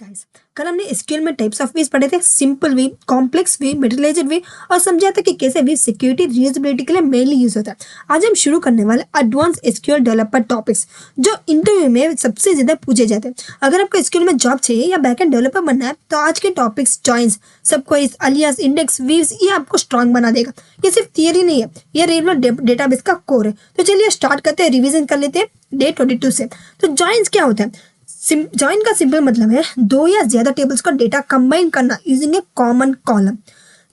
Guys, कल हमने SQL में टाइप्स ऑफ वेज पढ़े थे। सिंपल वे, कॉम्प्लेक्स वे, मेटलाइज्ड वे और समझा था कि कैसे वे सिक्योरिटी रीयूजेबिलिटी के लिए मेनली यूज होता है। आज हम शुरू करने वाले एडवांस एसक्यूएल डेवलपर टॉपिक्स जो इंटरव्यू में सबसे ज्यादा पूछे जाते हैं। अगर आपको एसक्यूएल में जॉब चाहिए या बैकएंड डेवलपर बनना है तो आज के टॉपिक्स जॉइंस, सब क्वेरीज, अलियास, इंडेक्स, वीव्स ये आपको स्ट्रांग बना देगा। ये सिर्फ थियरी नहीं है, ये रेगुलर डेटाबेस का कोर है। तो चलिए स्टार्ट करते हैं, रिवीजन कर लेते हैं डे 22 से। तो जॉइंस क्या होता है? जॉइन का सिंपल मतलब है दो या ज्यादा टेबल्स का डेटा कंबाइन करना यूजिंग ए कॉमन कॉलम।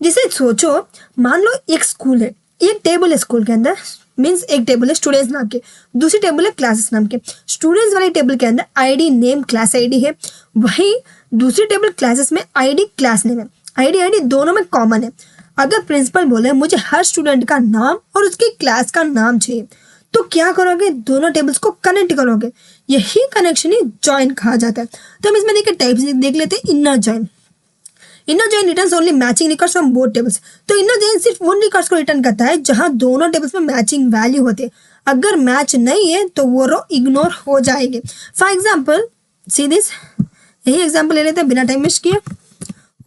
जैसे सोचो, मान लो एक स्कूल है, एक टेबल है स्कूल के अंदर, मीन्स एक टेबल है स्टूडेंट्स नाम के, दूसरी टेबल है क्लासेस नाम के। स्टूडेंट्स वाली टेबल के अंदर आईडी नेम क्लास आईडी है, वही दूसरी टेबल क्लासेस में आईडी क्लास नेम है। आईडी दोनों में कॉमन है। अगर प्रिंसिपल बोले मुझे हर स्टूडेंट का नाम और उसकी क्लास का नाम चाहिए, तो क्या करोगे? दोनों टेबल्स को कनेक्ट करोगे। यही कनेक्शन ही जॉइन कहा जाता है। तो हम इसमें देखिए टाइप्स देख लेते हैं। Inner join returns only matching records from both tables. तो इनर जॉइन सिर्फ उन रिकॉर्ड्स को रिटर्न करता है जहां दोनों टेबल्स में मैचिंग वैल्यू होते हैं। अगर मैच नहीं है तो वो रो इग्नोर हो जाएंगे। फॉर एग्जाम्पल सी दिस, यही एग्जाम्पल ले लेते हैं बिना टाइम वेस्ट किए।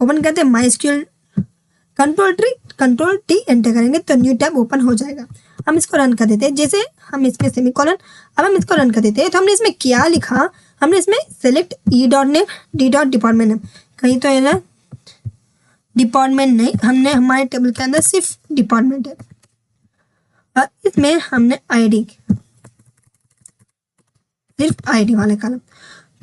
ओपन करते हैं my SQL, control T enter करेंगे तो न्यू टैब ओपन हो जाएगा। हम इसको रन कर देते हैं। जैसे हम इसमें सेमीकोलन, अब हम इसको रन कर देते हैं। तो हमने इसमें क्या लिखा? हमने इसमें select E dot name, D dot department name, कहीं तो है ना डिपार्टमेंट नहीं, हमने हमारे टेबल के अंदर सिर्फ डिपार्टमेंट है और इसमें हमने आईडी, सिर्फ आईडी वाले कॉलम।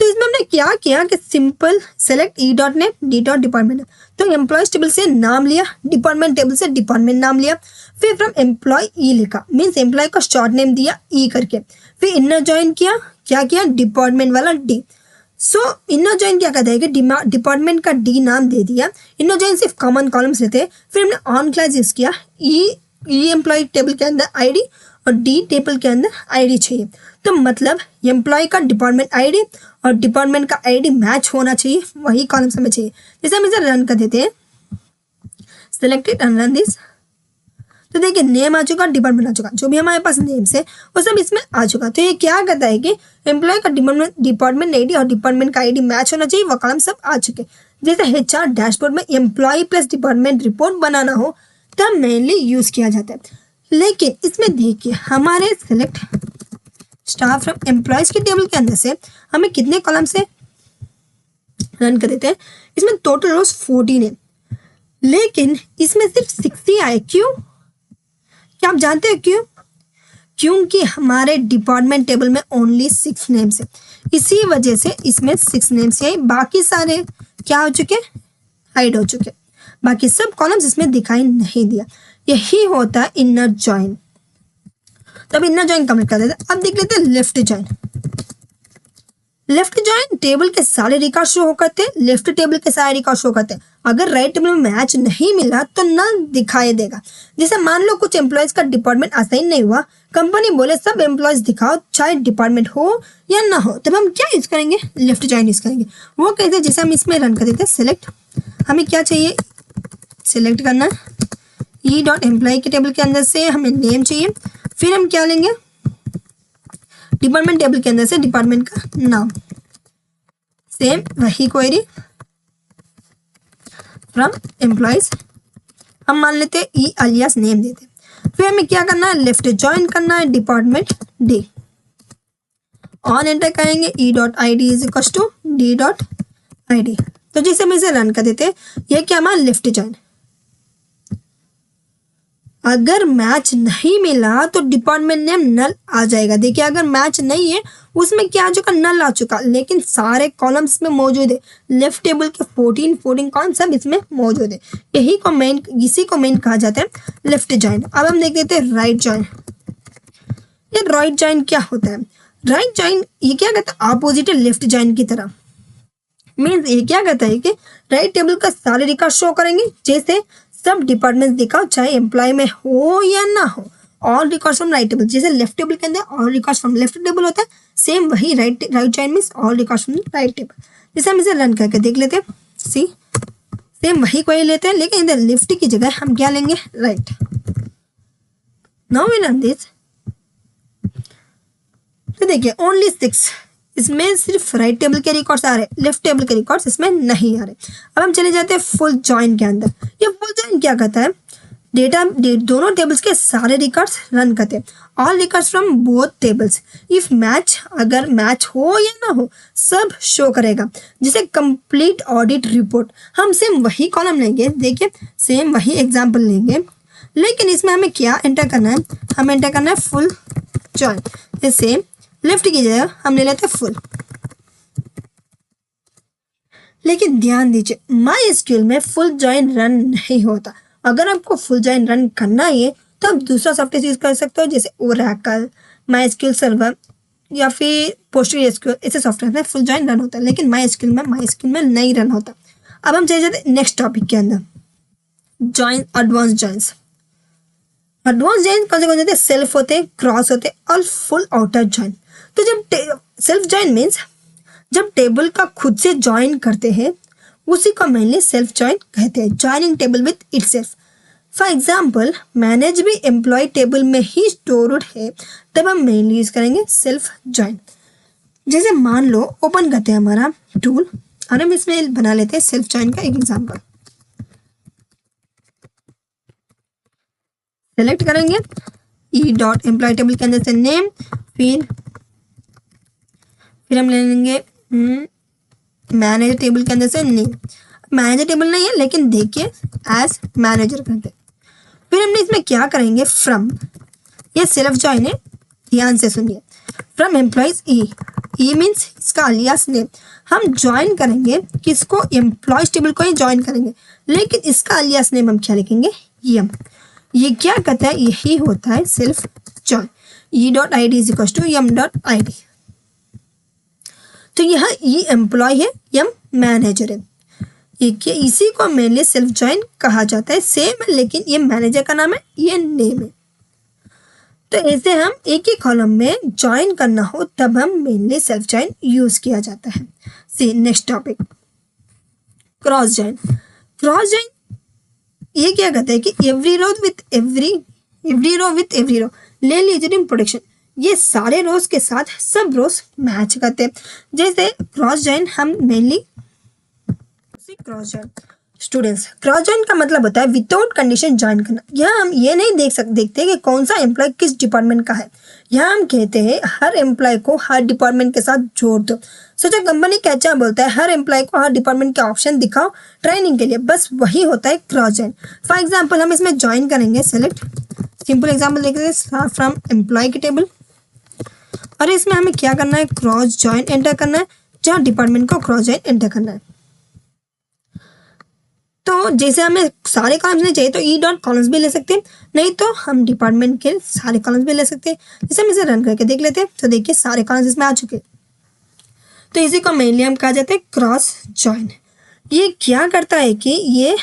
तो इसमें हमने क्या किया कि simple select E dot name, D dot department. तो एम्प्लॉयज टेबल से नाम लिया, डिपार्टमेंट टेबल से डिपार्टमेंट नाम लिया, फिर फ्रॉम एम्प्लॉय ई लिखा, मीन्स एम्प्लॉय का शॉर्ट नेम दिया ई करके, फिर इनर जॉइन किया। क्या किया? डिपार्टमेंट वाला डी। सो इनर जॉइन क्या कहता है कि डिपार्टमेंट का डी नाम दे दिया। इनर जॉइन सिर्फ कॉमन कॉलम्स रहते हैं। फिर हमने ऑन क्लास यूज किया, ई एम्प्लॉय टेबल के अंदर आईडी और डी टेबल के अंदर आईडी चाहिए। तो मतलब एम्प्लॉय का डिपार्टमेंट आईडी और डिपार्टमेंट का आईडी मैच होना चाहिए, वही कॉलम्स हमें चाहिए। जैसे हम इसे रन कर देते हैं, सेलेक्टेड एंड रन दिस। तो देखिए नेम आ चुका, डिपार्टमेंट आ चुका, जो भी हमारे पास नेम्स है वो सब इसमें आ चुका। तो ये क्या कहता है कि एम्प्लॉय का डिपार्टमेंट आईडी और डिपार्टमेंट का आईडी मैच होना चाहिए, वो कॉलम सब आ चुके। जैसे HR डैशबोर्ड में एम्प्लॉय प्लस डिपार्टमेंट रिपोर्ट बनाना हो तब मेनली यूज किया जाता है। लेकिन इसमें देखिए हमारे सेलेक्ट स्टाफ फ्रॉम एम्प्लॉयज की टेबल के अंदर से हमें कितने कॉलम से रन कर देते हैं? इसमें टोटल रोज 14 है, लेकिन इसमें सिर्फ 60 आए। क्यों? क्या आप जानते हैं क्यों? क्योंकि हमारे डिपार्टमेंट टेबल में ओनली 6 नेम्स है, इसी वजह से इसमें 6 नेम्स है। बाकी सारे क्या हो चुके? हाइड हो चुके। बाकी सब कॉलम्स इसमें दिखाई नहीं दिया। यही होता है इनर जॉइन। तब इनर जॉइन कंप्लीट कर देते हैं। अब देख लेते हैं left join. Left join table के सारे रिकॉर्ड शो करते हैं, लेफ्ट टेबल के सारे रिकॉर्ड शो करते हैं। अगर राइट टेबल में मैच नहीं मिला तो नल दिखाई देगा। जैसे मान लो कुछ एम्प्लॉयज का डिपार्टमेंट असाइन नहीं हुआ, कंपनी बोले सब एम्प्लॉयज दिखाओ चाहे डिपार्टमेंट हो या ना हो, तब हम क्या यूज करेंगे? लेफ्ट जॉइन यूज करेंगे। वो कहते हैं जैसे हम इसमें रन कर देते हैं सेलेक्ट, हमें क्या चाहिए? सेलेक्ट करना ई डॉट एम्प्लॉय के टेबल के अंदर से हमें नेम चाहिए, फिर हम क्या लेंगे? डिपार्टमेंट टेबल के अंदर से डिपार्टमेंट का नाम, सेम वही क्वेरी फ्रॉम एम्प्लॉयज, हम मान लेते हैं ई अलियास नेम देते हैं। फिर हमें क्या करना है? लेफ्ट जॉइन करना है डिपार्टमेंट डी, ऑन एंटर करेंगे E dot I D is equal to D dot I D. तो जैसे हम इसे रन कर देते हैं, यह क्या हमारा लेफ्ट जॉइन। अगर मैच नहीं मिला तो डिपार्टमेंट नेम नल आ जाएगा। देखिए अगर मैच नहीं है उसमें क्या आ चुका? नल आ चुका, लेकिन सारे कॉलम्स में मौजूद है। लेफ्ट टेबल के 14 कॉलम सब इसमें मौजूद है। इसी को मेन कहा जाता है लेफ्ट जॉइन। अब हम देख लेते हैं राइट जॉइन। ये राइट जॉइन क्या होता है? राइट जॉइन ये क्या कहता है? अपोजिट है लेफ्ट जॉइन की तरह। मीन्स ये क्या कहता है कि राइट टेबल का सारे रिकॉर्ड शो करेंगे, जैसे सब डिपार्टमेंट दिखाओ चाहे एम्प्लॉय में हो या ना हो, all records from right table. जैसे लेफ्ट टेबल के अंदर all records from left table होता है, सेम वही right join means all records from right table. जैसे हम इसे रन करके देख लेते हैं, सी सेम वही क्वेरी लेते हैं, लेकिन इधर लेफ्ट की जगह हम क्या लेंगे? Right. Now we run this. तो देखिए ओनली 6 इसमें सिर्फ राइट टेबल के रिकॉर्ड्स आ रहे, लेफ्ट टेबल के रिकॉर्ड्स इसमें नहीं आ रहे। अब हम चले जाते हैं फुल जॉइन के अंदर। ये फुल जॉइन क्या कहता है, दोनों टेबल्स के सारे रिकॉर्ड्स रन करते हैं, all records from both tables if match, अगर मैच हो या ना हो सब शो करेगा। जैसे कंप्लीट ऑडिट रिपोर्ट, हम सेम वही कॉलम लेंगे, देखिए सेम वही एग्जाम्पल लेंगे, लेकिन इसमें हमें क्या एंटर करना है, हमें एंटर करना है फुल जॉइन। जैसे लेफ्ट की जगह हम ले लेते हैं फुल। लेकिन ध्यान दीजिए माई एसक्यूएल में फुल जॉइन रन नहीं होता। अगर आपको फुल जॉइन रन करना है तो आप दूसरा सॉफ्टवेयर यूज कर सकते हो, जैसे ओरेकल, माई एसक्यूएल सर्वर या फिर पोस्टग्रे एसक्यूएल, ऐसे सॉफ्टवेयर में फुल जॉइन रन होता है, लेकिन माई एसक्यूएल में नहीं रन होता। अब हम चले जाते हैं नेक्स्ट टॉपिक के अंदर, join advance joins. Advance join कौन से होते हैं, सेल्फ होते हैं, क्रॉस होते हैं और फुल आउटर जॉइन। तो जब सेल्फ जॉइन मीन्स जब टेबल का खुद से जॉइन करते हैं उसी को मेनली सेल्फ जॉइन कहते हैं, joining table with itself. For example manage भी एम्प्लॉय टेबल में ही स्टोर्ड है, तब हम मेनली यूज करेंगे सेल्फ जॉइन। जैसे मान लो ओपन करते हैं हमारा टूल और हम इसमें बना लेते हैं सेल्फ जॉइन का एक एग्जाम्पल। सेलेक्ट करेंगे ई डॉट एम्प्लॉय टेबल के अंदर से नेम, फिर हम ले लेंगे मैनेजर टेबल के अंदर से नेम। मैनेजर टेबल नहीं है लेकिन देखिए एज मैनेजर करते। फिर हमने इसमें क्या करेंगे, फ्रॉम, ये सेल्फ जॉइन है, ध्यान से सुनिए, फ्रॉम एम्प्लॉयज ई मीन्स इसका अलियास नेम। हम ज्वाइन करेंगे किसको, एम्प्लॉयज टेबल को ही ज्वाइन करेंगे, लेकिन इसका अलियास नेम हम क्या लिखेंगे, यम। ये क्या कहता है, यही होता है self join. E dot I D is equal to M dot I D. तो यह ई एम्प्लॉय है, यम मैनेजर है। ये इसी को मेनली सेल्फ जॉइन कहा जाता है, सेम है लेकिन ये मैनेजर का नाम है, ये नेम है। तो ऐसे हम एक ही कॉलम में ज्वाइन करना हो तब हम मेनली सेल्फ जॉइन यूज किया जाता है। See next topic, cross join. Cross join ये क्या कहता है कि every row with every row ले लीजिए इन प्रोडक्शन, ये सारे रोज के साथ सब रोज मैच करते हैं। जैसे क्रॉस जॉइन हम mainly cross join, students cross join का मतलब होता है विदाउट कंडीशन ज्वाइन करना। यहाँ हम ये नहीं देखते कि कौन सा एम्प्लॉय किस डिपार्टमेंट का है, यहाँ हम कहते हैं हर एम्प्लॉय को हर डिपार्टमेंट के साथ जोड़ दो। सोचा कंपनी क्या बोलता है, हर एम्प्लॉय को हर डिपार्टमेंट के ऑप्शन दिखाओ ट्रेनिंग के लिए, बस वही होता है क्रॉस जॉइन। फॉर एग्जाम्पल हम इसमें ज्वाइन करेंगे, सेलेक्ट, सिंपल एग्जाम्पल देखेंगे फ्रॉम एम्प्लॉय की टेबल, और इसमें हमें क्या करना है, क्रॉस जॉइन एंटर करना है, जहाँ डिपार्टमेंट को क्रॉस जॉइन एंटर करना है। तो जैसे हमें सारे कॉलम्स नहीं चाहिए तो ई डॉट कॉलम्स भी ले सकते हैं, नहीं तो हम डिपार्टमेंट के सारे कॉलम्स भी ले सकते हैं। जैसे हम इसे रन करके देख लेते हैं तो देखिए सारे कॉलम्स इसमें आ चुके हैं। तो इसी को मेनली हम कहा जाता है क्रॉस जॉइन। ये क्या करता है कि ये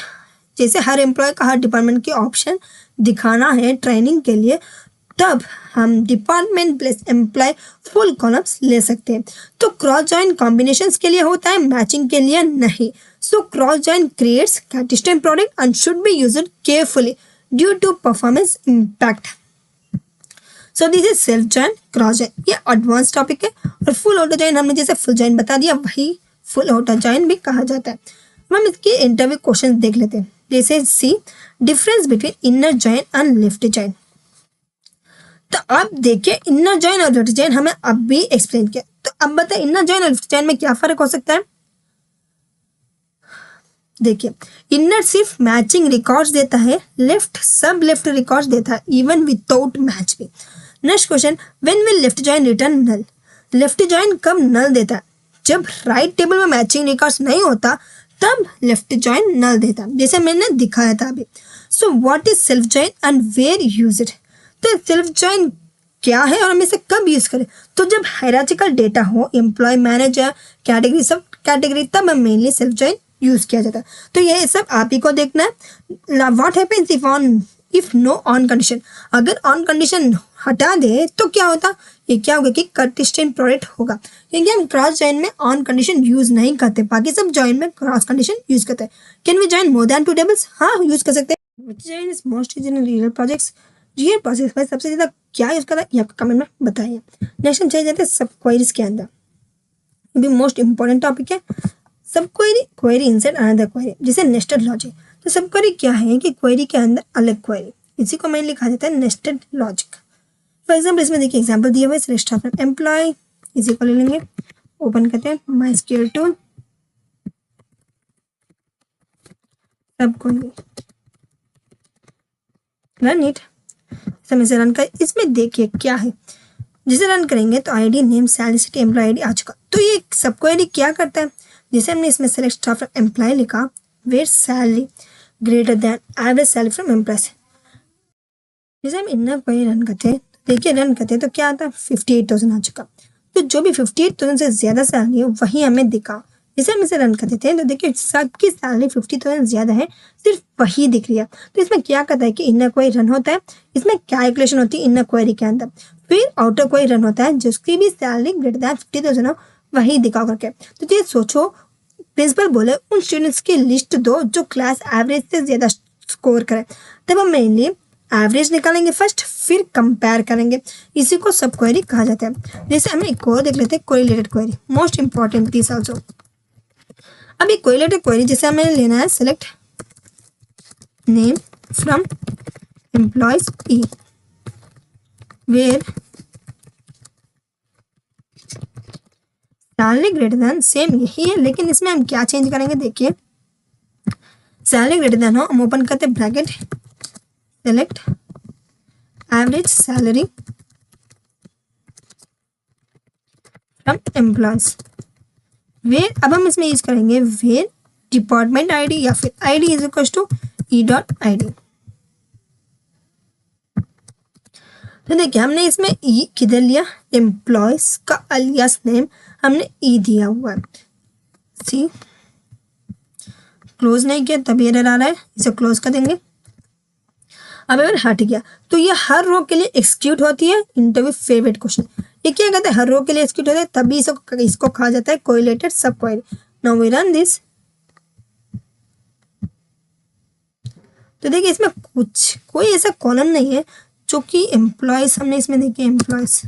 जैसे हर एम्प्लॉय का हर डिपार्टमेंट के ऑप्शन दिखाना है ट्रेनिंग के लिए, तब हम department plus employ full columns ले सकते हैं। तो क्रॉस जॉइन कॉम्बिनेशंस के लिए होता है, मैचिंग के लिए नहीं। So cross join creates consistent product and should be used carefully due to performance impact. So this is self join, cross join, ये एडवांस टॉपिक है। और फुल ऑटो जॉइन हमने जैसे फुल जॉइन बता दिया, वही फुल ऑटो जॉइन भी कहा जाता है। हम इसके इंटरव्यू क्वेश्चन देख लेते हैं। जैसे see difference between inner join and left join. तो अब देखिए इनर जॉइन और लेफ्ट जॉइन हमें अब भी एक्सप्लेन किया, तो अब बताए इनर जॉइन और लेफ्ट जॉइन में क्या फर्क हो सकता है। देखिए इनर सिर्फ मैचिंग रिकॉर्ड्स देता है, लेफ्ट सब लेफ्ट रिकॉर्ड्स देता है इवन विदाउट मैच भी। Next question, when will left join return null. Left join कब नल देता है, जब राइट टेबल में मैचिंग रिकॉर्ड्स नहीं होता तब लेफ्ट जॉइन नल देता है, जैसे मैंने दिखाया था अभी। So what is self join and where use it. तो सेल्फ जॉइन क्या है और हम इसे कब यूज करें, तो जब हायरार्चिकल डेटा हो, एम्प्लॉय, मैनेजर, कैटेगरी, सब कैटेगरी, तब हम मेनली सेल्फ जॉइन यूज किया जाता है। तो ये सब आप ही को देखना है। What happens if know on condition, अगर ऑन कंडीशन हटा दे तो क्या होता, ये क्या होगा कि कंसिस्टेंट प्रोडक्ट होगा, क्योंकि हम क्रॉस जॉइन में ऑन कंडीशन यूज नहीं करते, बाकी सब जॉइन में क्रॉस कंडीशन यूज करते हैं। Can we join more than 2 tables, हाँ यूज कर सकते हैं। Which join is most used in real projects, real projects में सबसे ज्यादा क्या यूज करता है ये आपको कमेंट में बताइए। नेक्स्ट हम चले जाते हैं सब क्वेरीज के अंदर। ये भी मोस्ट इंपॉर्टेंट टॉपिक है। सब query, query inside another query, जिसे नेस्टेड लॉजिक। तो सब क्वेरी क्या है कि क्वेरी के अंदर अलग क्वेरी, इसी को मैंने लिखा जाता है नेस्टेड लॉजिक। फॉर एग्जाम्पल इसमें देखिए एग्जाम्पल दिया हुआ है, सिलेक्ट स्टार फ्रॉम एम्प्लॉय, इसी को ले लेंगे, ओपन करते हैं माइस्क्यूएल टूल, सब क्वेरी रन इट, समय से रन कर। इसमें देखिए क्या है, जिसे रन करेंगे तो ID, name, salary, city, employee ID आ चुका। तो ये सब क्वेरी क्या करता है, जैसे हमने इसमें सेलेक्ट स्टार फ्रॉम एम्प्लॉय लिखा, where salary greater than average salary from employ, जैसे हम इनर क्वेरी रन करते हैं, देखिए रन करते हैं तो क्या आता है, 58,000 आ चुका। तो जो भी 58,000 से ज्यादा सैलरी है वही हमें दिखा। जैसे हम इसे रन कर देते हैं तो देखिए सबकी सैलरी 50,000 ज्यादा है, सिर्फ वही दिख रही है। तो इसमें क्या करता है कि इनर क्वेरी रन होता है, इसमें कैलकुलेशन होती है इनर क्वेरी के अंदर, फिर आउटर क्वेरी रन होता है, जिसकी भी सैलरी ग्रेटर देन 50,000 हो वही दिखा करके। तो ये सोचो, प्रिंसिपल बोले उन स्टूडेंट्स की लिस्ट दो जो क्लास एवरेज से ज्यादा स्कोर करें, तब हम मेनली एवरेज निकालेंगे फर्स्ट, फिर कंपेयर करेंगे। इसी को सब क्वेरी कहा जाता है। जैसे हमें एक और देख लेते हैं, correlated query, most important this also. अब एक कोरिलेटेड क्वेरी जैसे हमें लेना है, select name from employees E, where salary greater than, same यही है लेकिन इसमें हम क्या चेंज करेंगे, देखिए सैलरी ग्रेटर देन हो, हम ओपन करते bracket, select average salary from employees, where, अब हम इसमें यूज करेंगे वेयर डिपार्टमेंट आईडी या फिर ID is equal to E dot I D. तो देखिए हमने इसमें ई किधर लिया, एम्प्लॉयज का अलियास नेम हमने ई दिया हुआ है, सी क्लोज नहीं किया तब एरर आ रहा है, इसे क्लोज कर देंगे। अब अगर हट गया तो ये हर रो के लिए एक्सिक्यूट होती है, इंटरव्यू फेवरेट क्वेश्चन। ये क्या कहते हैं, हर रो के लिए एक्सिक्यूट होता है, तभी इसको कहा जाता है correlated sub query. Now we run this. तो देखिए इसमें कुछ कोई ऐसा कॉलम नहीं है जो कि एम्प्लॉयज, हमने इसमें देखिए एम्प्लॉयज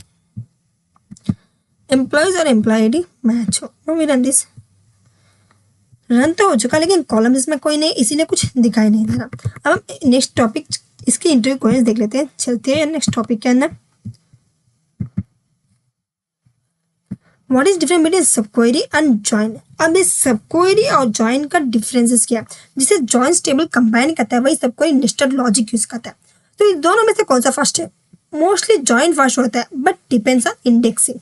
और एम्प्लॉय आईडी मैच हो। Now we run this. Run तो हो चुका लेकिन कॉलम इसमें कोई नहीं, इसीलिए कुछ दिखाई नहीं दे रहा। अब हम नेक्स्ट टॉपिक इसके इंटरव्यू क्वेश्चन देख लेते हैं, चलते हैं नेक्स्ट टॉपिक के अंदर। व्हाट इज डिफरेंस बिटवीन सब क्वेरी एंड जॉइन। अब इस सब क्वेरी और जॉइन का डिफरेंसेस क्या है, जिसे जॉइंस टेबल कंबाइन करता है वही सब क्वेरी नेस्टेड लॉजिक यूज करता है। तो इस दोनों में से कौन सा फर्स्ट है, मोस्टली जॉइन फर्स्ट होता है but depends on indexing.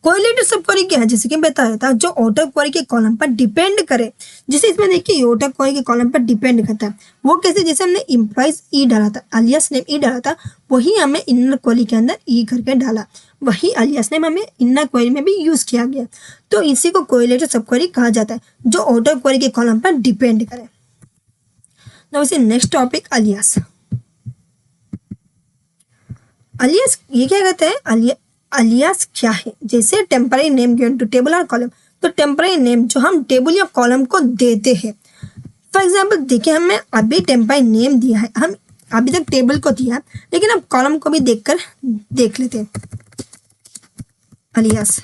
Correlated sub query क्या है, जैसे कि बताया था, जो आउटर क्वेरी के कॉलम पर डिपेंड करे। जैसे इसमें देखिए आउटर क्वेरी के कॉलम पर डिपेंड करता है, वो कैसे, जैसे हमने एम्प्लॉयज ई डाला था, अलियास नेम ई डाला था, वही हमें इनर क्वेरी के अंदर ई करके डाला, वही अलियास नेम हमें इनर क्वेरी में भी यूज किया गया। तो इसी को कोरिलेटेड सब क्वेरी कहा जाता है, जो आउटर क्वेरी के कॉलम पर डिपेंड करे। Now next topic alias. Alias ये क्या कहते हैं, अलियास क्या है, जैसे temporary name given to table और कॉलम। तो टेम्पररी नेम जो हम टेबल या कॉलम को देते हैं, फॉर एग्जांपल देखिए हमें अभी टेम्पररी नेम दिया है, हम अभी तक टेबल को दिया, लेकिन अब कॉलम को भी देख लेते हैं। अलियास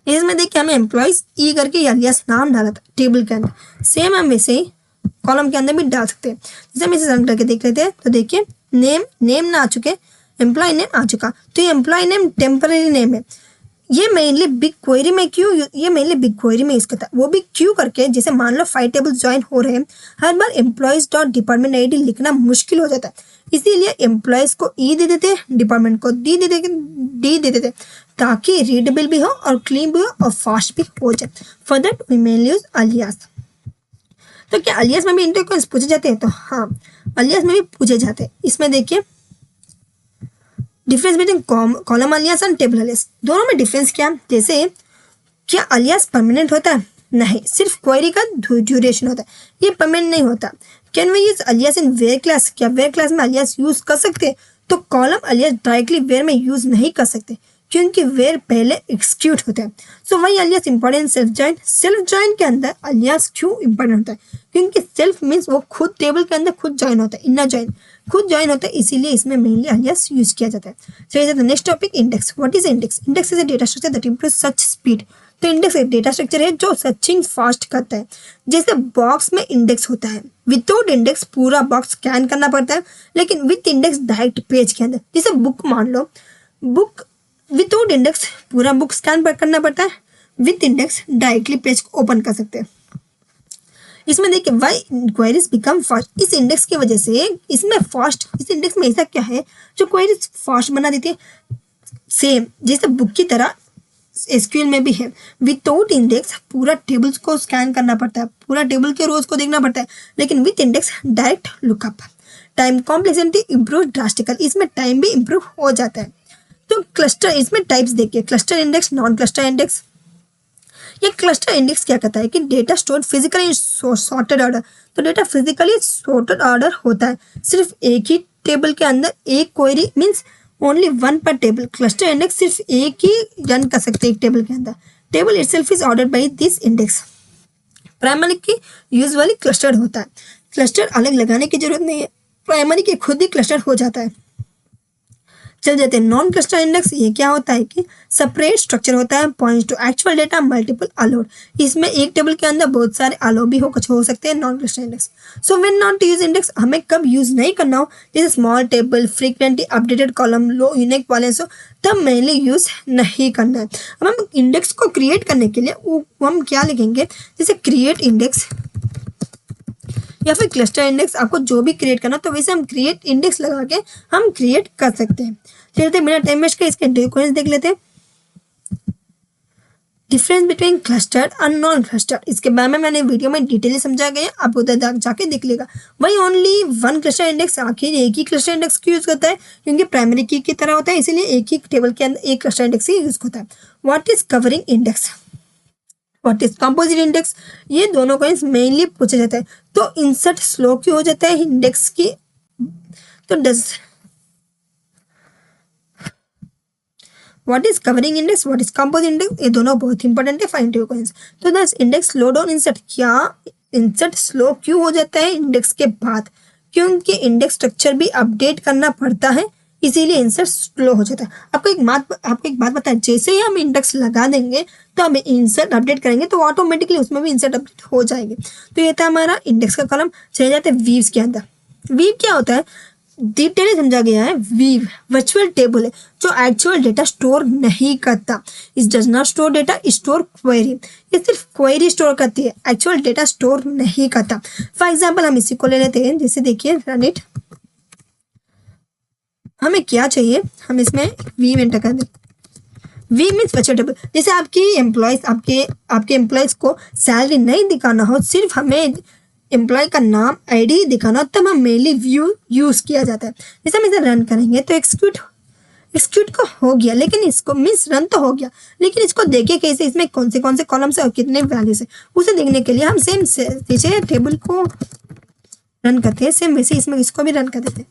इसमें देखिए हमें एम्प्लॉयज ई करके अलियास नाम डाला था टेबल के अंदर, सेम हम वैसे ही कॉलम के अंदर भी डाल सकते हैं। जैसे हम इसे रन करके देख लेते हैं, तो देखिए नेम ना आ चुके, एम्प्लॉय नेम आ चुका। तो ये एम्प्लॉय नेम टेम्पररी नेम है, ये मेनली बिग क्वेरी में क्यों, ये मेनली बिग क्वेरी में यूज करता है, वो भी क्यों करके, जैसे मान लो 5 टेबल ज्वाइन हो रहे हैं, हर बार एम्प्लॉयज डॉट डिपार्टमेंट आईडी लिखना मुश्किल हो जाता है, इसीलिए एम्प्लॉयज को ई दे देते, डिपार्टमेंट को डी दे देते, ताकि रीडेबल भी हो और क्लीन भी हो और फास्ट भी हो जाए। For that we mainly use alias. तो क्या अलियास में भी इंटरव्यू क्वेश्चन पूछे जाते हैं, तो हाँ अलियास में भी पूछे जाते हैं। इसमें देखिए difference between column alias and table alias, दोनों में डिफरेंस क्या, जैसे क्या अलियास परमानेंट होता है, नहीं, सिर्फ क्वेरी का ड्यूरेशन होता है, ये परमानेंट नहीं होता। Can we use alias in where clause, क्या वेयर क्लास में अलियास यूज कर सकते हैं, तो कॉलम अलियास डायरेक्टली वेयर में यूज नहीं कर सकते, क्योंकि वेयर पहले एक्सिक्यूट होता है। सो वही अलियास इंपॉर्टेंट सेल्फ जॉइन के अंदर अलियास क्यों इंपॉर्टेंट होता है, क्योंकि सेल्फ मीन्स वो खुद टेबल के अंदर खुद ज्वाइन होता है, इनर ज्वाइन, खुद ज्वाइन होता है, इसीलिए इसमें मेनली अलियास यूज किया जाता है। चलिए next topic, index. What is index? Index is a data structure that improves search speed. तो इंडेक्स एक डेटा स्ट्रक्चर है जो सर्चिंग फास्ट करता है। जैसे बॉक्स में इंडेक्स होता है, विदाउट इंडेक्स पूरा बॉक्स स्कैन करना पड़ता है, लेकिन विथ इंडेक्स डायरेक्ट पेज के अंदर। जैसे बुक मान लो, बुक विदाउट इंडेक्स पूरा बुक स्कैन करना पड़ता है, विथ इंडेक्स डायरेक्टली पेज को ओपन कर सकते हैं। इसमें देखिए वाई क्वेरीज बिकम फास्ट, इस इंडेक्स की वजह से इसमें फास्ट, इस इंडेक्स में ऐसा क्या है जो क्वेरीज फास्ट बना देती है। सेम जैसे बुक की तरह एसक्यूएल में भी है, विदाउट इंडेक्स पूरा टेबल्स को स्कैन करना पड़ता है, पूरा टेबल के रोज को देखना पड़ता है, लेकिन with index direct lookup. Time complexity improve drastically, इसमें टाइम भी इंप्रूव हो जाता है। तो क्लस्टर, इसमें टाइप्स देखिए, cluster index, non cluster index. ये क्लस्टर इंडेक्स क्या कहता है कि data store physically sorted order. तो डेटा फिजिकली सॉर्टेड ऑर्डर होता है, सिर्फ एक ही टेबल के अंदर एक क्वेरी, मीन्स ओनली वन पर टेबल। क्लस्टर इंडेक्स सिर्फ एक ही रन कर सकते हैं एक टेबल के अंदर। Table itself is ordered by this index. Primary की यूजुअली क्लस्टर्ड होता है, क्लस्टर अलग लगाने की जरूरत नहीं है, प्राइमरी के खुद ही क्लस्टर हो जाता है। चल जाते हैं नॉन क्लस्टर इंडेक्स। ये क्या होता है कि सेपरेट स्ट्रक्चर होता है, points to actual data multiple allowed. इसमें एक टेबल के अंदर बहुत सारे अलाउ भी हो सकते हैं non cluster index. So when not to use index, हमें कब यूज नहीं करना हो, जैसे small table, frequently updated column, low unique balance हो, तब मेनली यूज नहीं करना है। अब हम इंडेक्स को क्रिएट करने के लिए हम क्या लिखेंगे, जैसे क्रिएट इंडेक्स या फिर क्लस्टर इंडेक्स, आपको जो भी क्रिएट करना, तो वैसे हम क्रिएट इंडेक्स लगा के हम क्रिएट कर सकते हैं। चलिए बिना टाइम वेस्ट के इसके डिफरेंस देख लेते हैं। डिफरेंस बिटवीन क्लस्टर्ड और नॉन क्लस्टर्ड, इसके बारे में मैंने वीडियो में डिटेल समझा गया, आप उधर जाके देख लेगा। वही ओनली वन क्लस्टर इंडेक्स आखिर एक ही क्लस्टर इंडेक्स को यूज करता है, क्योंकि प्राइमरी की तरह होता है, इसीलिए एक ही टेबल के अंदर एक क्लस्टर इंडेक्स ही यूज होता है। What is covering index, what is composite index, ये दोनों को मेनली पूछा जाता है। तो इंसर्ट स्लो क्यों हो जाता है इंडेक्स की, तो does what is covering index, what is composite index, ये दोनों बहुत इंपॉर्टेंट है फाइंड योर क्वेश्चंस। तो दस इंडेक्स स्लो डाउन इंसर्ट, क्या इंसर्ट स्लो क्यों हो जाता है इंडेक्स के बाद, क्योंकि इंडेक्स स्ट्रक्चर भी अपडेट करना पड़ता है, इसीलिए इंसर्ट स्लो हो जाता है। आपको एक बात बताएं, जैसे ही हम इंडेक्स लगा देंगे तो हम इंसर्ट अपडेट करेंगे तो ऑटोमेटिकली उसमें भी इंसर्ट अपडेट हो जाएंगे। तो ये था हमारा इंडेक्स का कॉलम। चले जाते हैं वीव्स के अंदर। वीव क्या होता है, डिटेल समझा गया है। वीव वर्चुअल टेबल है जो एक्चुअल डेटा स्टोर नहीं करता। इस does not store data, store query. ये सिर्फ क्वेरी स्टोर करती है, एक्चुअल डेटा स्टोर नहीं करता। फॉर एग्जाम्पल हम इसी को ले लेते हैं, जैसे देखिए रन इट। हमें क्या चाहिए, हम इसमें वीव एंटर कर दें। View means virtual table. जैसे आपकी एम्प्लॉयज आपके एम्प्लॉयज को सैलरी नहीं दिखाना हो, सिर्फ हमें एम्प्लॉय का नाम आईडी दिखाना हो, तब हम मेनली व्यू यूज किया जाता है। जैसे हम इसे रन करेंगे तो एक्सिक्यूट को हो गया, लेकिन इसको मीन्स रन तो हो गया, लेकिन इसको देखे कैसे, इसमें कौन से कॉलम्स है और कितने वैल्यूज है, उसे देखने के लिए हम सेम जैसे टेबल को रन करते हैं, सेम वैसे इसमें इसको भी रन कर देते हैं।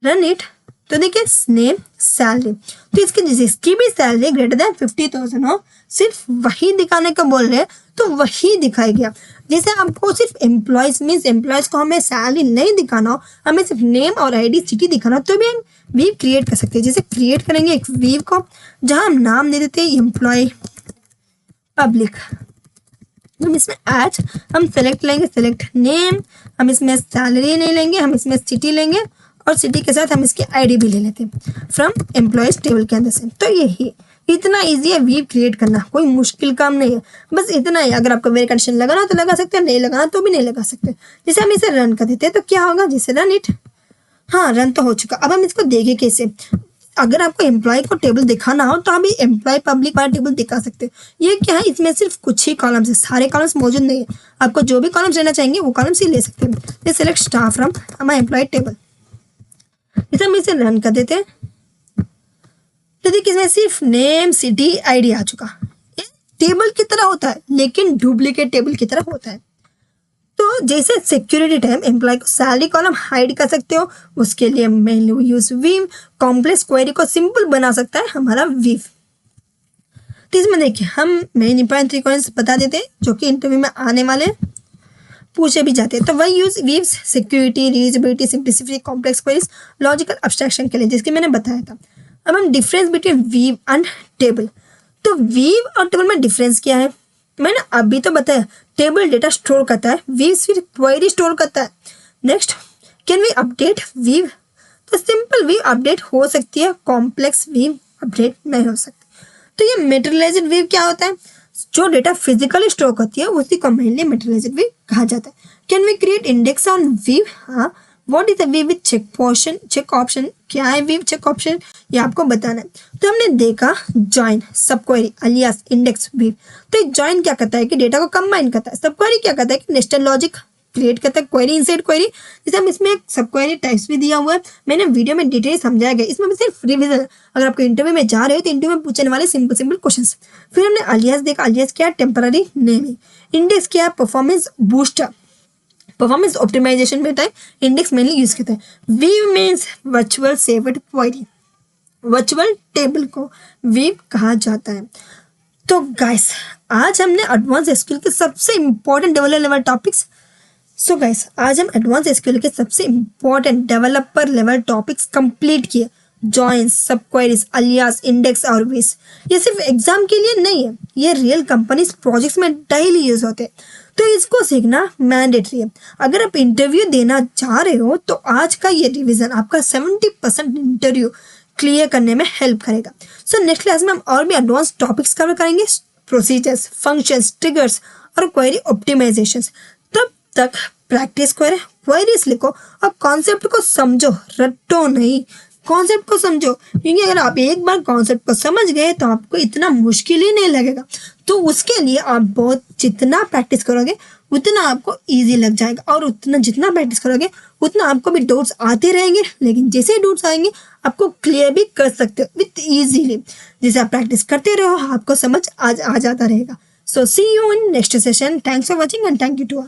Run it. तो देखिए नेम सैलरी, तो जिसकी भी सैलरी ग्रेटर देन 50,000 हो, सिर्फ वही दिखाने को बोल रहे हैं तो वही दिखाएगा। जैसे आपको सिर्फ एम्प्लॉयज मीन्स एम्प्लॉयज को हमें सैलरी नहीं दिखाना हो, हमें सिर्फ नेम और आईडी सिटी दिखाना हो, तो भी हम वीव क्रिएट कर सकते हैं। जैसे क्रिएट करेंगे एक वीव को, जहां हम नाम दे देते हैं एम्प्लॉय पब्लिक। हम इसमें आज हम सेलेक्ट लेंगे, सेलेक्ट नेम, हम इसमें सैलरी नहीं लेंगे, हम इसमें सिटी लेंगे, और सिटी के साथ हम इसकी आईडी भी ले लेते हैं फ्रॉम एम्प्लॉयज टेबल के अंदर से। तो यही इतना इजी है वीव क्रिएट करना, कोई मुश्किल काम नहीं है, बस इतना ही। अगर आपको वेरी कंडीशन लगाना तो लगा सकते हैं, नहीं लगाना तो भी नहीं लगा सकते। जैसे हम इसे रन कर देते हैं तो क्या होगा, जैसे रन इट। हाँ, रन तो हो चुका। अब हम इसको देखें कैसे। अगर आपको एम्प्लॉय को टेबल दिखाना हो तो अभी एम्प्लॉय पब्लिक वाला टेबल दिखा सकते हैं। ये क्या है, इसमें सिर्फ कुछ ही कॉलम्स है, सारे कॉलम्स मौजूद नहीं है। आपको जो भी कॉलम्स लेना चाहेंगे वो कॉलम्स ही ले सकते हैं। जैसे सेलेक्ट स्टार फ्रॉम हमारा एम्प्लॉय टेबल, इसे हम इसे रन कर देते हैं तो देखिए इसमें सिर्फ नेम सिटी आईडी आ चुका। ये टेबल की तरह होता है, लेकिन डुप्लीकेट टेबल की तरह होता है। तो जैसे सिक्योरिटी टाइम एम्प्लॉय को सैलरी कॉलम हाइड कर सकते हो, उसके लिए mainly use view. Complex query को सिंपल बना सकता है हमारा वीव। तो इसमें देखिए हम मेन इंपॉर्टेंट 3 क्वेश्चंस बता देते हैं जो कि इंटरव्यू में आने वाले हैं। पूछे भी जाते हैं। तो वही use views security, reusability, simplicity, complex queries, logical abstraction के लिए, जिसके मैंने बताया था। अब हम difference between view and table. तो वीव और टेबल में डिफरेंस क्या है, मैंने अभी तो बताया। टेबल डेटा स्टोर करता है, वीव फिर क्वेरी स्टोर करता है। Next, can we update view? तो सिंपल वीव अपडेट हो सकती है, कॉम्प्लेक्स वीव अपडेट नहीं हो सकती। तो ये मेटेरियलाइज्ड वीव क्या होता है, जो डेटा फिजिकली स्टोर करती है उसी को मेनली मेटेरियलाइज्ड वीव कहा जाता है। Can we create index on view? हाँ। What is the view with check option? क्या है वीव चेक ऑप्शन, ये आपको बताना है। तो हमने देखा जॉइन, सब क्वेरी, अलियास, इंडेक्स, वीव। तो जॉइन क्या करता है कि डेटा को कंबाइन करता है। सब क्वेरी क्या करता है कि नेस्टेड लॉजिक क्रिएट करता है, क्वेरी इनसाइड क्वेरी। जैसे हम इसमें एक सब क्वेरी टाइप्स भी दिया हुआ है, मैंने वीडियो में डिटेल समझाया गया। इसमें सिर्फ रिवीजन, अगर आपको इंटरव्यू में जा रहे हो तो इंटरव्यू में पूछने वाले सिंपल सिंपल क्वेश्चंस। फिर हमने अलियास देखा, अलियास क्या है, टेम्पररी नेमिंग। इंडेक्स क्या है, परफॉर्मेंस बूस्टर, परफॉर्मेंस ऑप्टिमाइजेशन में टाइम इंडेक्स मेनली यूज करता है। View means virtual saved query, virtual table को वीव कहा जाता है। तो गाइस, आज हमने एडवांस एसक्यूएल के सबसे इंपॉर्टेंट डेवलपर लेवल टॉपिक्स आज हम एडवांस एसक्यूएल के सबसे important developer level topics complete किए। जॉइंस, सब क्वेरीज, अलियास, इंडेक्स और वीव्स। ये सिर्फ एग्जाम के लिए नहीं है, ये रियल कंपनीज प्रोजेक्ट्स में डेली यूज होते हैं। तो इसको सीखना मैंडेटरी है। अगर आप इंटरव्यू देना चाह रहे हो तो आज का ये रिवीजन आपका 70% इंटरव्यू क्लियर करने में हेल्प करेगा। सो नेक्स्ट क्लास में हम और भी एडवांस टॉपिक्स कवर करेंगे, प्रोसीजर्स, फंक्शंस, ट्रिगर्स और क्वेरी ऑप्टिमाइजेशंस। तब तक प्रैक्टिस करें, क्वेरीज लिखो और कॉन्सेप्ट को समझो, रटो नहीं, कॉन्सेप्ट को समझो। क्योंकि अगर आप एक बार कॉन्सेप्ट को समझ गए तो आपको इतना मुश्किल ही नहीं लगेगा। तो उसके लिए आप बहुत जितना प्रैक्टिस करोगे उतना आपको इजी लग जाएगा, और उतना जितना प्रैक्टिस करोगे उतना आपको भी डाउट्स आते रहेंगे, लेकिन जैसे ही डाउट्स आएंगे आपको क्लियर भी कर सकते हो विथ इजीली। जैसे आप प्रैक्टिस करते रहो आपको समझ आ जाता रहेगा। So see you in next session. Thanks for watching and thank you to all.